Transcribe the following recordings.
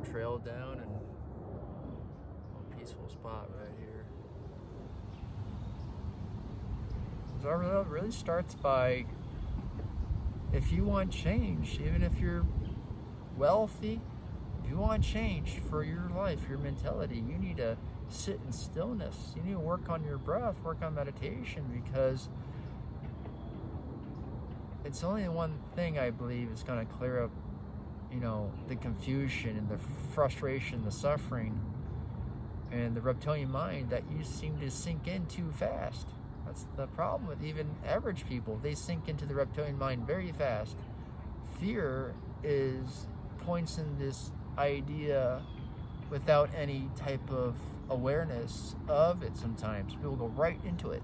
trail down, and a peaceful spot right here. So it really starts by, if you want change, even if you're wealthy, if you want change for your life, your mentality, you need to sit in stillness. You need to work on your breath, work on meditation, because it's only one thing I believe is going to clear up, the confusion and the frustration, the suffering, and the reptilian mind that you seem to sink in too fast. That's the problem with even average people. They sink into the reptilian mind very fast. Fear points in this idea without any type of awareness of it. Sometimes people go right into it.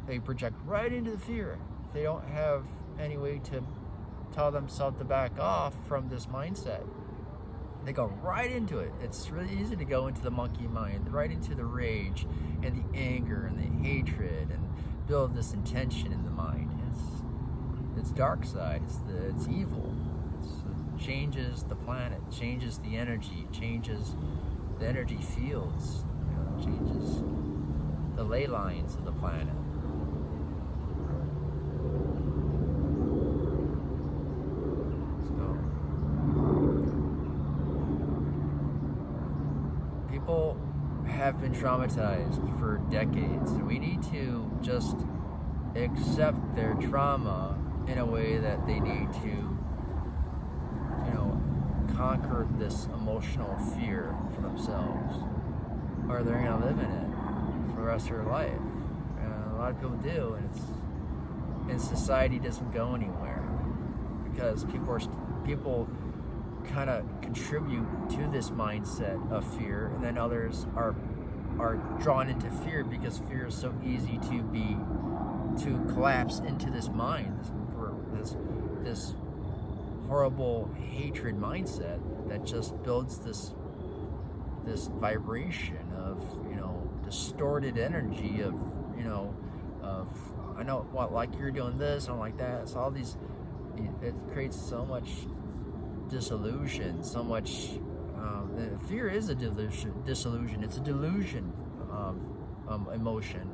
They project right into the fear. They don't have any way to tell themselves to back off from this mindset. They go right into it. It's really easy to go into the monkey mind, right into the rage and the anger and the hatred, and build this intention in the mind. It's dark side. It's evil. It changes the planet, changes the energy, changes the energy fields, changes the ley lines of the planet. People have been traumatized for decades, and we need to just accept their trauma in a way that they need to, conquer this emotional fear for themselves, or they're going to live in it for the rest of their life. And a lot of people do, and society doesn't go anywhere because people kind of contribute to this mindset of fear, and then others are drawn into fear because fear is so easy to collapse into this mind, this horrible hatred mindset that just builds this vibration of distorted energy of I know what, like, you're doing this, I don't like that. So all these, it creates so much disillusion, so much fear is a disillusion. It's a delusion emotion.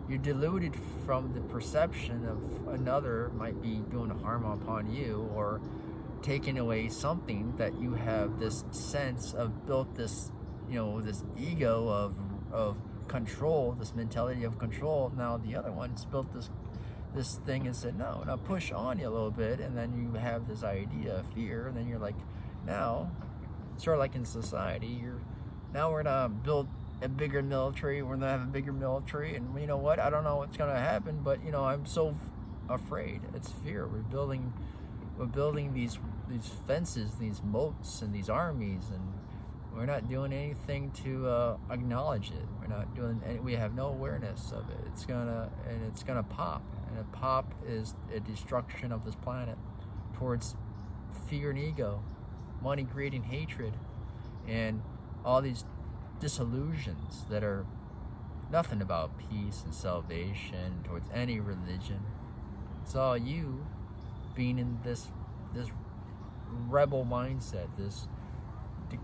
You're deluded from the perception of another might be doing harm upon you, or taking away something that you have this sense of, built this this ego of control, this mentality of control. Now the other one's built this thing and said, no, now push on you a little bit, and then you have this idea of fear, and then you're like, now, sort of like in society, now we're gonna build a bigger military, we're gonna have a bigger military, and you know what, I don't know what's gonna happen, but I'm so afraid. It's fear. We're building these fences, these moats, and these armies, and we're not doing anything to acknowledge it. We're not doing any, we have no awareness of it. It's gonna pop, and a pop is a destruction of this planet towards fear and ego, money, greed, and hatred, and all these disillusions that are nothing about peace and salvation towards any religion. It's all you being in this rebel mindset, this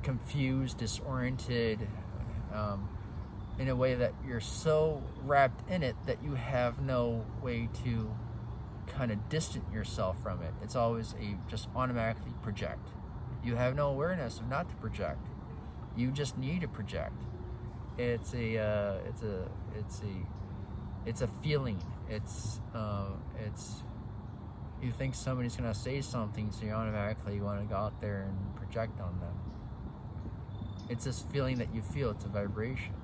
confused, disoriented, in a way that you're so wrapped in it that you have no way to kind of distance yourself from it. It's always just automatically project. You have no awareness of not to project. You just need to project. It's a feeling. It's you think somebody's gonna say something, so you automatically want to go out there and project on them. It's this feeling that you feel. It's a vibration.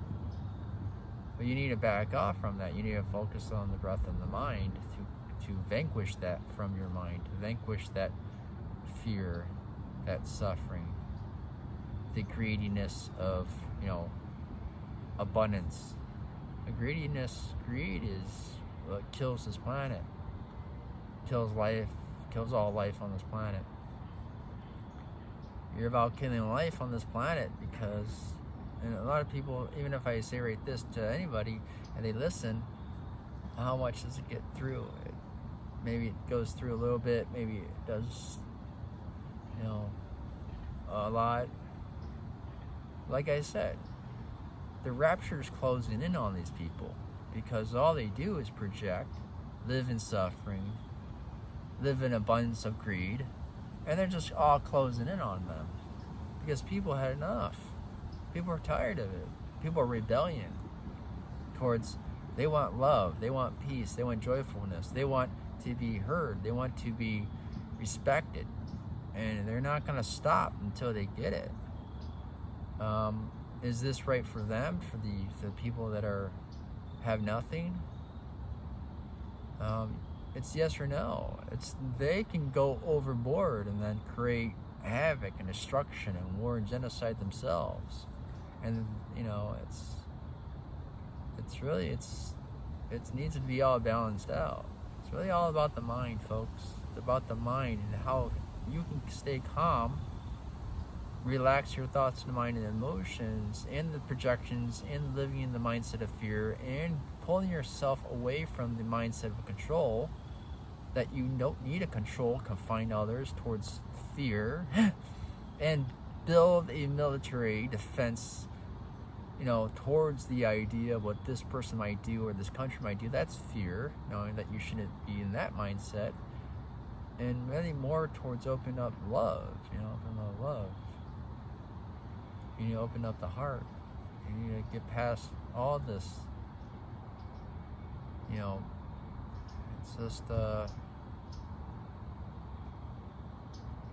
But you need to back off from that. You need to focus on the breath and the mind to vanquish that from your mind, to vanquish that fear, that suffering, the greediness of abundance. The greed is what kills this planet, kills life, kills all life on this planet. You're about killing life on this planet because, and a lot of people, even if I say right this to anybody and they listen, how much does it get through? Maybe it goes through a little bit, maybe it does, a lot. like I said, the rapture is closing in on these people because all they do is project, live in suffering, live in abundance of greed, and they're just all closing in on them because people had enough. People are tired of it. People are rebellion towards, they want love, they want peace, they want joyfulness, they want to be heard, they want to be respected, and they're not going to stop until they get it. Is this right for them, for the people that have nothing? It's yes or no. They can go overboard and then create havoc and destruction and war and genocide themselves, and it needs to be all balanced out. It's really all about the mind, folks. It's about the mind and how you can stay calm, relax your thoughts and mind and emotions and the projections and living in the mindset of fear and pulling yourself away from the mindset of control, that you don't need to control, confine others towards fear, and build a military defense, towards the idea of what this person might do or this country might do. That's fear, knowing that you shouldn't be in that mindset. And really more towards opening up love, open up love. You need to open up the heart. You need to get past all this. It's just,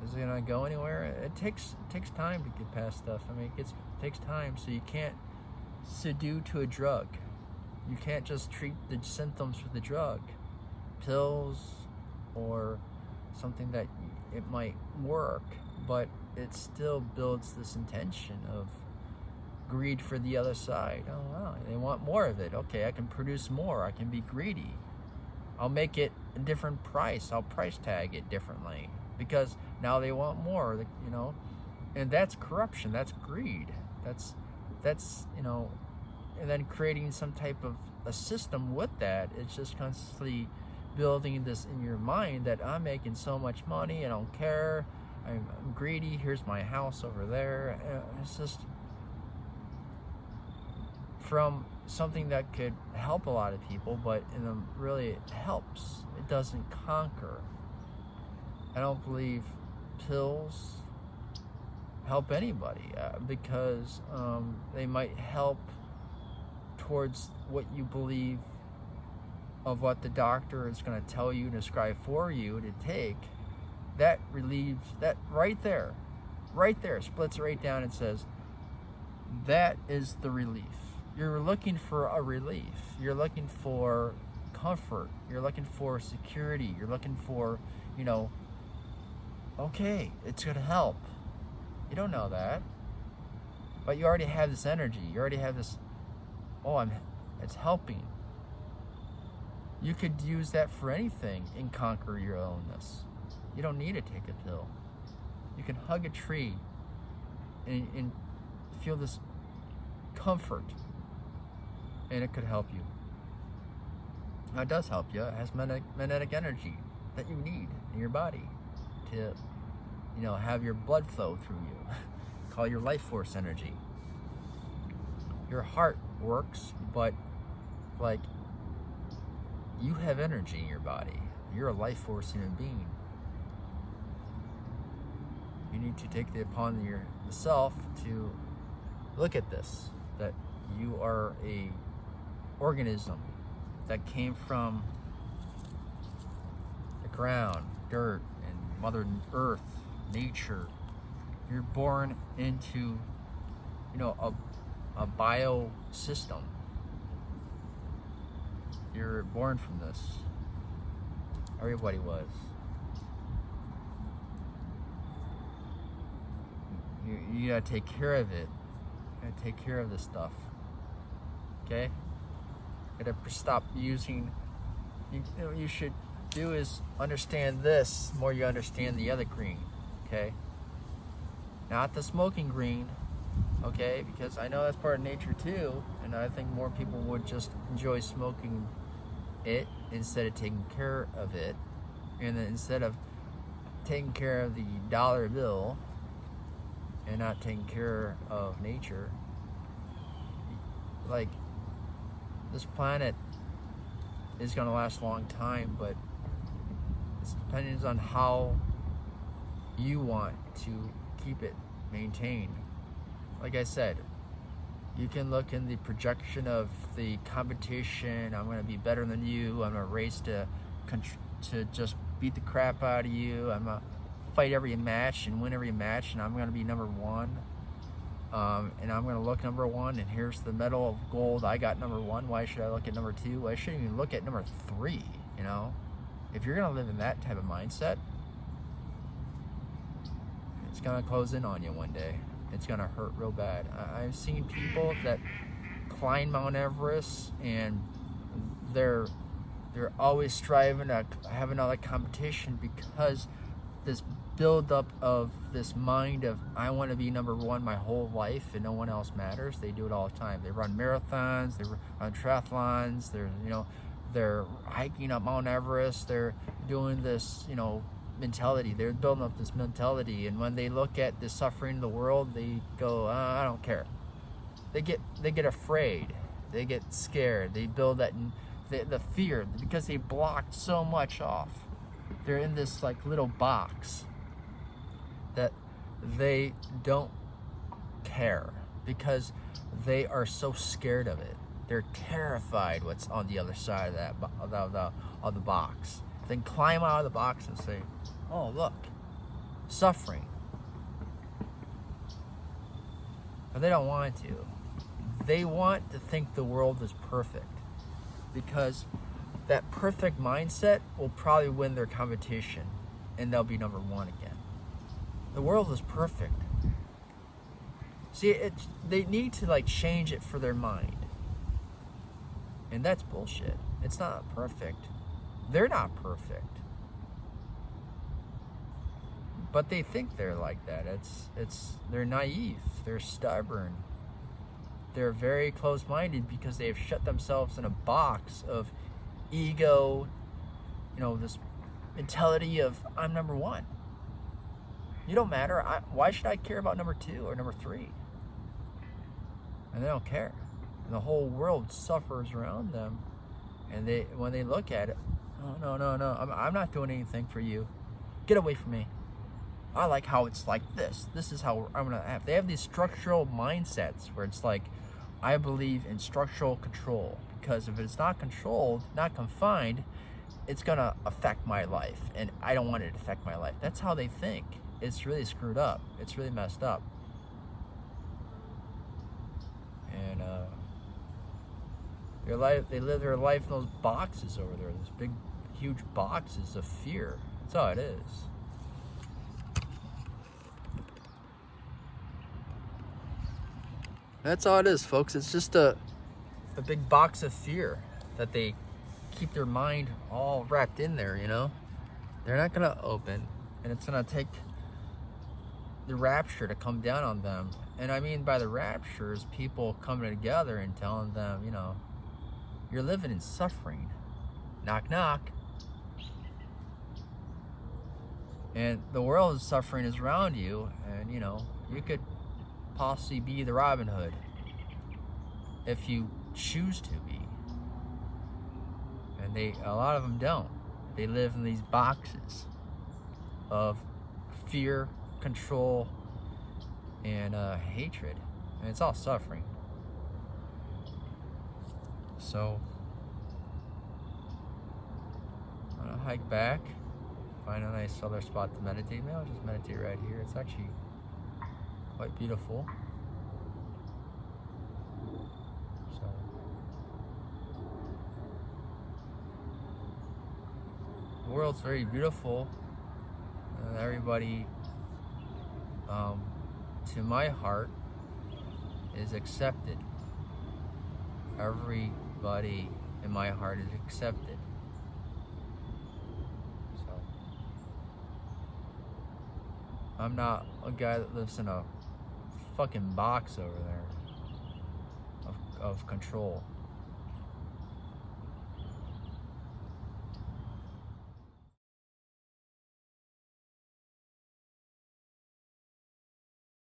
is it gonna go anywhere? It takes time to get past stuff. I mean, it takes time, so you can't subdue to a drug. You can't just treat the symptoms with the drug, pills, or something that it might work, but it still builds this intention of greed for the other side. Oh wow, they want more of it. Okay, I can produce more. I can be greedy. I'll make it a different price. I'll price tag it differently because now they want more. And that's corruption. That's greed. That's and then creating some type of a system with that. It's just constantly building this in your mind that I'm making so much money, I don't care, I'm greedy, here's my house over there. It's just from something that could help a lot of people, but really it helps. It doesn't conquer. I don't believe pills help anybody because they might help towards what you believe of what the doctor is going to tell you and prescribe for you to take. That relieves, that right there splits it right down and says that is the relief. You're looking for a relief. You're looking for comfort. You're looking for security. You're looking for, okay, it's going to help. You don't know that, but you already have this energy. You already have this, it's helping. You could use that for anything and conquer your illness. You don't need to take a pill. You can hug a tree and feel this comfort, and it could help you. Now, it does help you. It has magnetic energy that you need in your body to, have your blood flow through you. Call your life force energy. Your heart works, but you have energy in your body. You're a life force human being. You need to take it upon yourself to look at this, that you are a organism that came from the ground, dirt, and Mother Earth, nature. You're born into, a bio system. You're born from this. Everybody was. You gotta take care of it. You gotta take care of this stuff. Okay? You gotta stop using. What you should do is understand this more. You understand the other green. Okay? Not the smoking green. Okay? Because I know that's part of nature too, and I think more people would just enjoy smoking it instead of taking care of it, and then instead of taking care of the dollar bill, and not taking care of nature, like, this planet is going to last a long time, but it's depending on how you want to keep it maintained. Like I said, you can look in the projection of the competition. I'm going to be better than you. I'm going to race to just beat the crap out of you. I'm going to fight every match and win every match, and I'm going to be number one. And I'm going to look number one, and here's the medal of gold. I got number one. Why should I look at number two? I shouldn't even look at number three, you know? If you're going to live in that type of mindset, it's going to close in on you one day. It's going to hurt real bad. I've seen people that climb Mount Everest, and they're always striving to have another competition because this build-up of this mind of, I want to be number one my whole life and no one else matters. They do it all the time. They run marathons, they run triathlons, they're hiking up Mount Everest, they're doing this, mentality. They're building up this mentality, and when they look at the suffering in the world, they go, I don't care. They get afraid. They get scared. They build that the fear because they blocked so much off. They're in this like little box that they don't care because they are so scared of it. They're terrified what's on the other side of that of the box. Then climb out of the box and say, oh, look, suffering. But they don't want to. They want to think the world is perfect, because that perfect mindset will probably win their competition and they'll be number one again. The world is perfect. See, they need to change it for their mind. And that's bullshit. It's not perfect. They're not perfect. But they think they're like that. They're naive. They're stubborn. They're very close-minded because they've shut themselves in a box of ego, this mentality of, I'm number one. You don't matter. Why should I care about number two or number three? And they don't care. And the whole world suffers around them. And when they look at it, oh, no, I'm not doing anything for you. Get away from me. I like how it's like this. This is how I'm going to have. They have these structural mindsets where it's like, I believe in structural control. Because if it's not controlled, not confined, it's going to affect my life. And I don't want it to affect my life. That's how they think. It's really screwed up. It's really messed up. And they live their life in those boxes over there. Those big, huge boxes of fear. That's all it is. That's all it is, folks. It's just a big box of fear that they keep their mind all wrapped in there, They're not going to open, and it's going to take the rapture to come down on them. And I mean by the rapture is people coming together and telling them, you're living in suffering. Knock, knock. And the world's suffering is around you, and, you could possibly be the Robin Hood if you choose to be. And a lot of them don't. They live in these boxes of fear, control, and hatred, and it's all suffering. So I'm gonna hike back, find a nice other spot to meditate. Maybe I'll just meditate right here. It's actually quite beautiful. So the world's very beautiful, and everybody, to my heart, is accepted. Everybody in my heart is accepted. So I'm not a guy that lives in a fucking box over there of control.